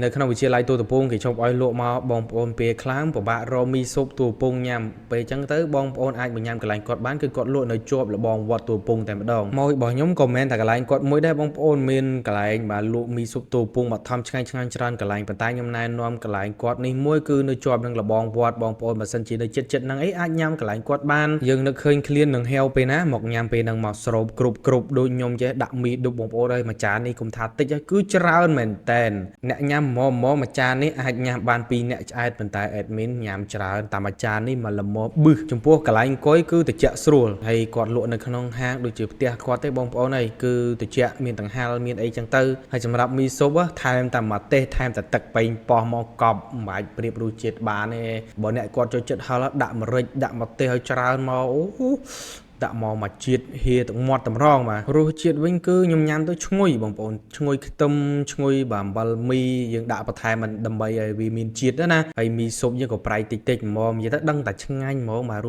នៅក្នុងវិទ្យាល័យទូទៅពងគេជប់ឲ្យលក់មកបងប្អូនពេលខ្លាំងពិបាករកមីស៊ុបទូពងញ៉ាំពេលអញ្ចឹងទៅបងប្អូនអាចមកញ៉ាំកន្លែងគាត់បានគឺគាត់លក់នៅជាប់លបងវត្តទូពងតែម្ដងមករបស់ខ្ញុំក៏មិនតែកន្លែងគាត់មួយដែរបងប្អូនមានកន្លែងបាទលក់មីស៊ុបទូពងមកថំឆ្ងាញ់ច្រើនកន្លែងប៉ុន្តែខ្ញុំណែនាំកន្លែងគាត់នេះមួយគឺនៅជាប់នឹងលបងវត្តបងប្អូនបើសិនជានៅចិត្តហ្នឹងអីអាចញ៉ាំកន្លែងគាត់បានយើងនឹកឃើញឃ្លាននឹងហេវពេលណាមកញ៉ាំពេលហ្នឹងមកស្រូបគ្រប់ដូចខ្ញុំចេះដាក់មីឌុបបងប្អូនអើយមួយចាននេះគុំថាតិចគឺច្រើនមែនតែនអ្នកញ៉ាំមកមួយចាននេះអាចញ៉ាំបាន2អ្នកឆ្អែតប៉ុន្តែអេដមីនញ៉ាំច្រើនតាមមួយចាននេះមកល្មមប៊ឹសចំពោះកន្លែងអង្គុយគឺត្រជាក់ស្រួលហើយគាត់លក់នៅក្នុងហាងដូចជាផ្ទះគាត់ទេបងប្អូនអើយគឺត្រជាក់មានដង្ហាលមានអីចឹងទៅហើយសម្រាប់មីស៊ុបថែមតែម្ទេសថែមតែទឹកប៉េងប៉ោះមកកប់មិនបាច់ប្រៀបរសជាតិបានទេបើអ្នកគាត់ចូលចិត្តហឹលដាក់ម្រេចដាក់ម្ទេសឲ្យច្រើនមកអូដាក់មកជាតិហៀទឹកមាត់តម្រងបាទរសជាតិវិញគឺខ្ញុំញ៉ាំទៅឈ្ងុយបងប្អូនឈ្ងុយខ្ទឹមឈ្ងុយបាទអំបិលមីយើងដាក់បន្ថែមមិនដើម្បីឲ្យវាមានជាតិណាហើយមីស៊ុបយើងក៏ប្រៃតិចហ្មងនិយាយទៅដឹងតែឆ្ងាញ់ហ្មងបាទ